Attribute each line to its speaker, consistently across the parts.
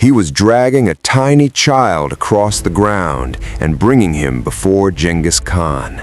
Speaker 1: He was dragging a tiny child across the ground and bringing him before Genghis Khan.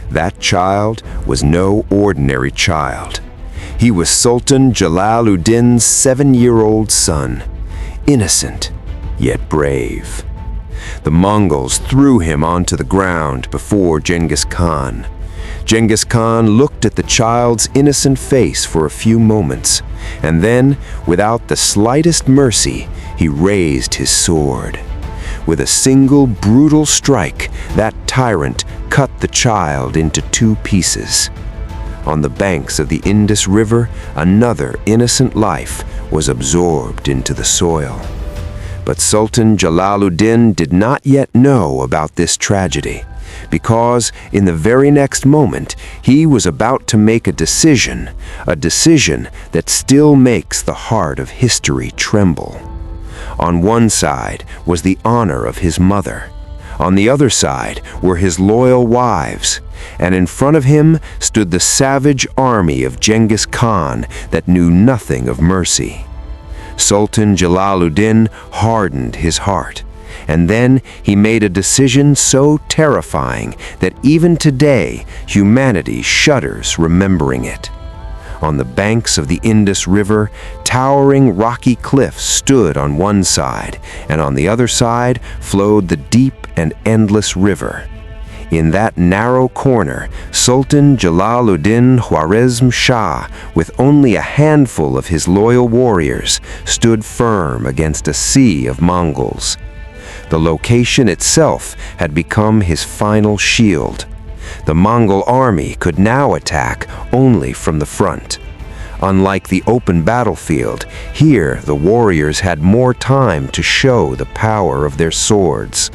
Speaker 1: That child was no ordinary child. He was Sultan Jalaluddin's 7-year-old son, innocent, yet brave. The Mongols threw him onto the ground before Genghis Khan. Genghis Khan looked at the child's innocent face for a few moments, and then, without the slightest mercy, he raised his sword. With a single brutal strike, that tyrant cut the child into 2 pieces. On the banks of the Indus River, another innocent life was absorbed into the soil. But Sultan Jalaluddin did not yet know about this tragedy, because in the very next moment he was about to make a decision that still makes the heart of history tremble. On one side was the honor of his mother. On the other side were his loyal wives, and in front of him stood the savage army of Genghis Khan that knew nothing of mercy. Sultan Jalaluddin hardened his heart, and then he made a decision so terrifying that even today humanity shudders remembering it. On the banks of the Indus River, towering rocky cliffs stood on one side, and on the other side flowed the deep and endless river. In that narrow corner, Sultan Jalaluddin Khwarezm Shah, with only a handful of his loyal warriors, stood firm against a sea of Mongols. The location itself had become his final shield. The Mongol army could now attack only from the front. Unlike the open battlefield, here the warriors had more time to show the power of their swords.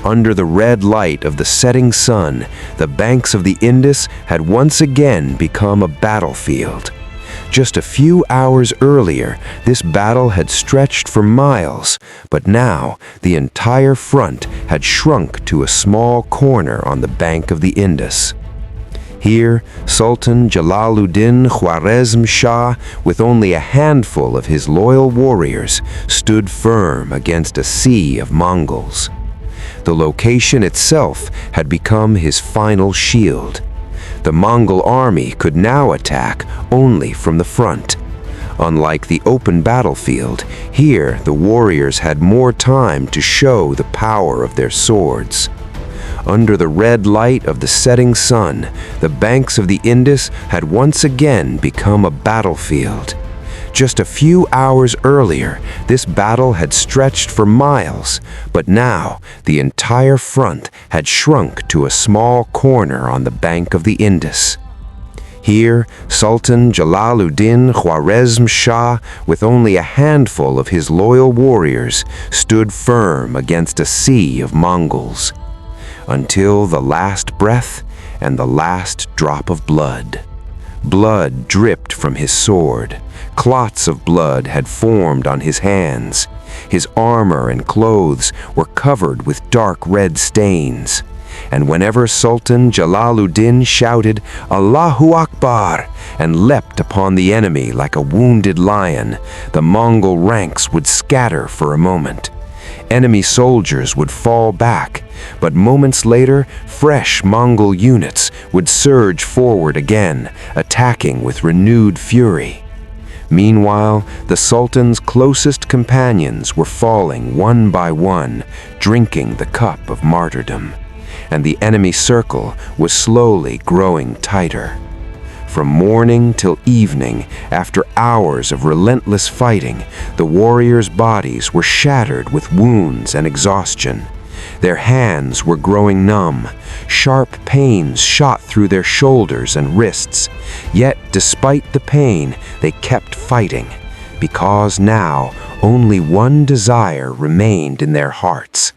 Speaker 1: Under the red light of the setting sun, the banks of the Indus had once again become a battlefield. Just a few hours earlier, this battle had stretched for miles, but now the entire front had shrunk to a small corner on the bank of the Indus. Here, Sultan Jalaluddin Khwarezm Shah, with only a handful of his loyal warriors, stood firm against a sea of Mongols. The location itself had become his final shield. The Mongol army could now attack only from the front. Unlike the open battlefield, here the warriors had more time to show the power of their swords. Under the red light of the setting sun, the banks of the Indus had once again become a battlefield. Just a few hours earlier, this battle had stretched for miles, but now the entire front had shrunk to a small corner on the bank of the Indus. Here, Sultan Jalaluddin Khwarezm Shah, with only a handful of his loyal warriors, stood firm against a sea of Mongols, until the last breath and the last drop of blood. Blood dripped from his sword. Clots of blood had formed on his hands. His armor and clothes were covered with dark red stains. And whenever Sultan Jalaluddin shouted, "Allahu Akbar," and leapt upon the enemy like a wounded lion, the Mongol ranks would scatter for a moment. Enemy soldiers would fall back, but moments later, fresh Mongol units would surge forward again, attacking with renewed fury. Meanwhile, the Sultan's closest companions were falling one by one, drinking the cup of martyrdom, and the enemy circle was slowly growing tighter. From morning till evening, after hours of relentless fighting, the warriors' bodies were shattered with wounds and exhaustion. Their hands were growing numb. Sharp pains shot through their shoulders and wrists. Yet, despite the pain, they kept fighting, because now only one desire remained in their hearts: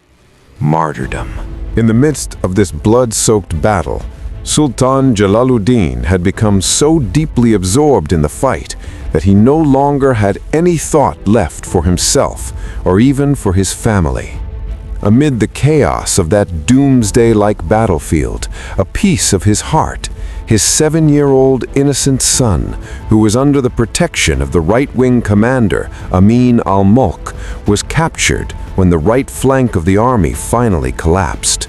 Speaker 1: martyrdom.
Speaker 2: In the midst of this blood-soaked battle, Sultan Jalaluddin had become so deeply absorbed in the fight that he no longer had any thought left for himself or even for his family. Amid the chaos of that doomsday-like battlefield, a piece of his heart, His 7-year-old innocent son, who was under the protection of the right-wing commander, Amin al-Mulk, was captured when the right flank of the army finally collapsed.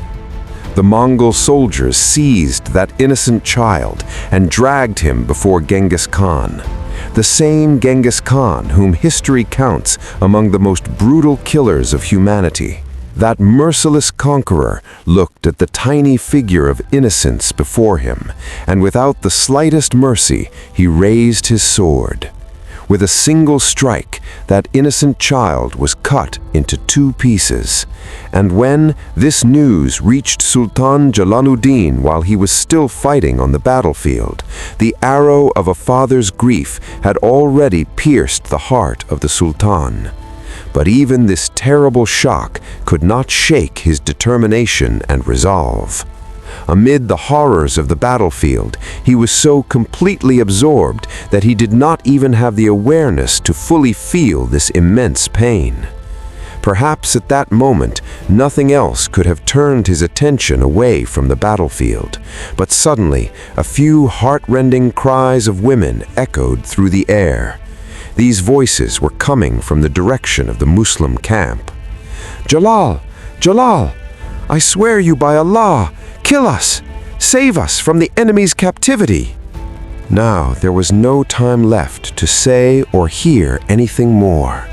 Speaker 2: The Mongol soldiers seized that innocent child and dragged him before Genghis Khan. The same Genghis Khan whom history counts among the most brutal killers of humanity. That merciless conqueror looked at the tiny figure of innocence before him, and without the slightest mercy, he raised his sword. With a single strike, that innocent child was cut into 2 pieces. And when this news reached Sultan Jalaluddin while he was still fighting on the battlefield, the arrow of a father's grief had already pierced the heart of the Sultan. But even this terrible shock could not shake his determination and resolve. Amid the horrors of the battlefield, he was so completely absorbed that he did not even have the awareness to fully feel this immense pain. Perhaps at that moment, nothing else could have turned his attention away from the battlefield, but suddenly a few heart-rending cries of women echoed through the air. These voices were coming from the direction of the Muslim camp. "Jalal! Jalal! I swear you by Allah! Kill us! Save us from the enemy's captivity!" Now there was no time left to say or hear anything more.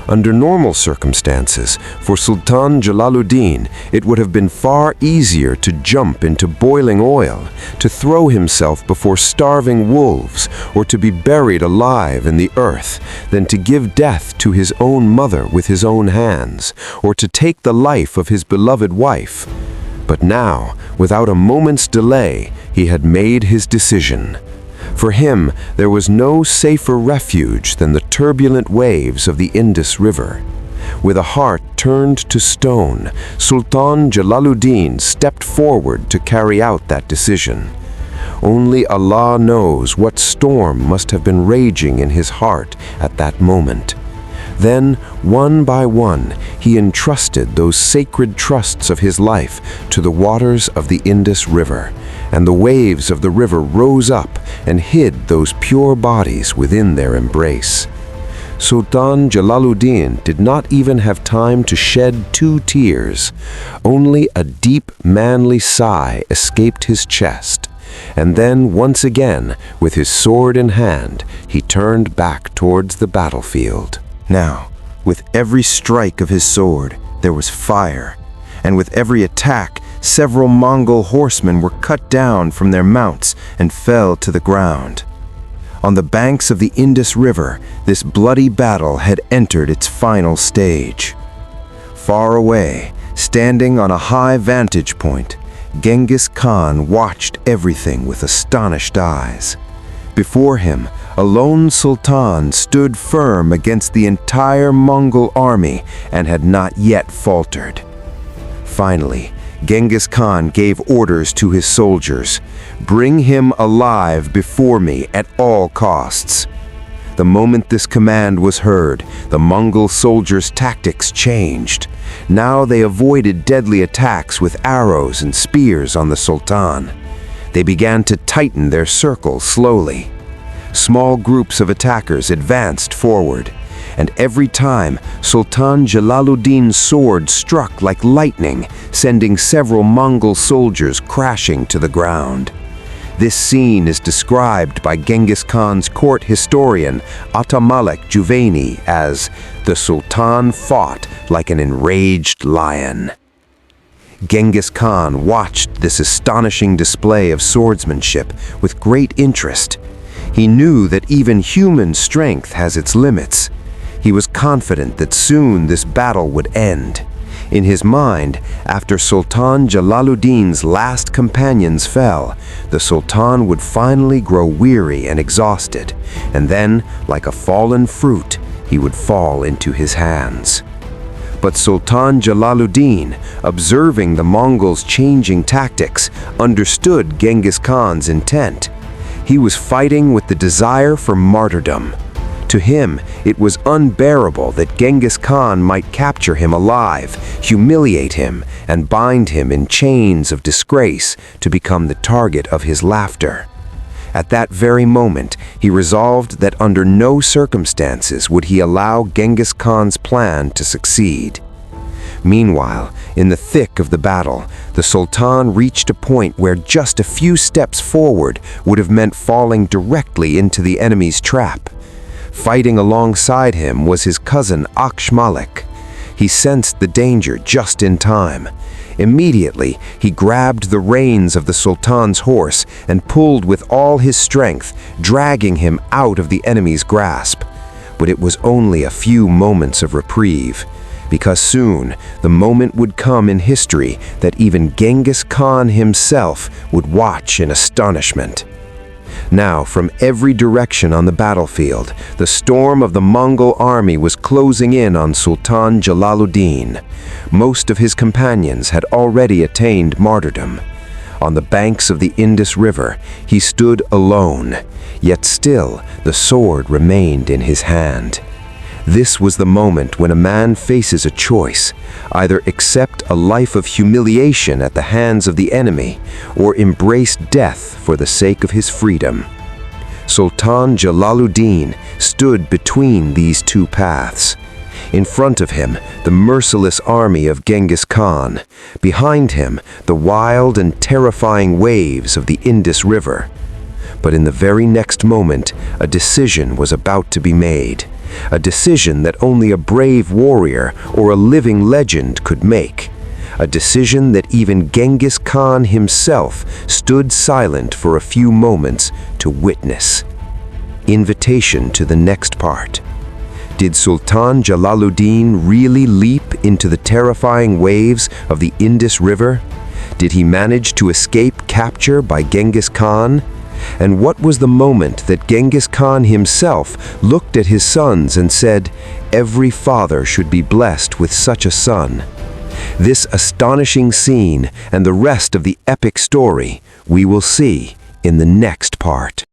Speaker 2: Under normal circumstances, for Sultan Jalaluddin, it would have been far easier to jump into boiling oil, to throw himself before starving wolves, or to be buried alive in the earth, than to give death to his own mother with his own hands, or to take the life of his beloved wife. But now, without a moment's delay, he had made his decision. For him, there was no safer refuge than the turbulent waves of the Indus River. With a heart turned to stone, Sultan Jalaluddin stepped forward to carry out that decision. Only Allah knows what storm must have been raging in his heart at that moment. Then, one by one, he entrusted those sacred trusts of his life to the waters of the Indus River, and the waves of the river rose up and hid those pure bodies within their embrace. Sultan Jalaluddin did not even have time to shed 2 tears. Only a deep, manly sigh escaped his chest. And then, once again, with his sword in hand, he turned back towards the battlefield.
Speaker 3: Now, with every strike of his sword, there was fire, and with every attack, several Mongol horsemen were cut down from their mounts and fell to the ground. On the banks of the Indus River, this bloody battle had entered its final stage. Far away, standing on a high vantage point, Genghis Khan watched everything with astonished eyes. Before him, a lone sultan stood firm against the entire Mongol army and had not yet faltered. Finally, Genghis Khan gave orders to his soldiers, "Bring him alive before me at all costs." The moment this command was heard, the Mongol soldiers' tactics changed. Now they avoided deadly attacks with arrows and spears on the sultan. They began to tighten their circle slowly. Small groups of attackers advanced forward, and every time Sultan Jalaluddin's sword struck like lightning, sending several Mongol soldiers crashing to the ground. This scene is described by Genghis Khan's court historian Atamalik Juvaini as "the Sultan fought like an enraged lion." Genghis Khan watched this astonishing display of swordsmanship with great interest. He knew that even human strength has its limits. He was confident that soon this battle would end. In his mind, after Sultan Jalaluddin's last companions fell, the Sultan would finally grow weary and exhausted, and then, like a fallen fruit, he would fall into his hands. But Sultan Jalaluddin, observing the Mongols' changing tactics, understood Genghis Khan's intent. He was fighting with the desire for martyrdom. To him, it was unbearable that Genghis Khan might capture him alive, humiliate him, and bind him in chains of disgrace to become the target of his laughter.
Speaker 1: At that very moment, he resolved that under no circumstances would he allow Genghis Khan's plan to succeed. Meanwhile, in the thick of the battle, the Sultan reached a point where just a few steps forward would have meant falling directly into the enemy's trap. Fighting alongside him was his cousin Aksh Malik. He sensed the danger just in time. Immediately, he grabbed the reins of the Sultan's horse and pulled with all his strength, dragging him out of the enemy's grasp. But it was only a few moments of reprieve, because soon the moment would come in history that even Genghis Khan himself would watch in astonishment. Now, from every direction on the battlefield, the storm of the Mongol army was closing in on Sultan Jalaluddin. Most of his companions had already attained martyrdom. On the banks of the Indus River, he stood alone, yet still the sword remained in his hand. This was the moment when a man faces a choice: either accept a life of humiliation at the hands of the enemy, or embrace death for the sake of his freedom. Sultan Jalaluddin stood between these two paths. In front of him, the merciless army of Genghis Khan. Behind him, the wild and terrifying waves of the Indus River. But in the very next moment, a decision was about to be made. A decision that only a brave warrior or a living legend could make. A decision that even Genghis Khan himself stood silent for a few moments to witness. Invitation to the next part. Did Sultan Jalaluddin really leap into the terrifying waves of the Indus River? Did he manage to escape capture by Genghis Khan? And what was the moment that Genghis Khan himself looked at his sons and said, "Every father should be blessed with such a son"? This astonishing scene and the rest of the epic story we will see in the next part.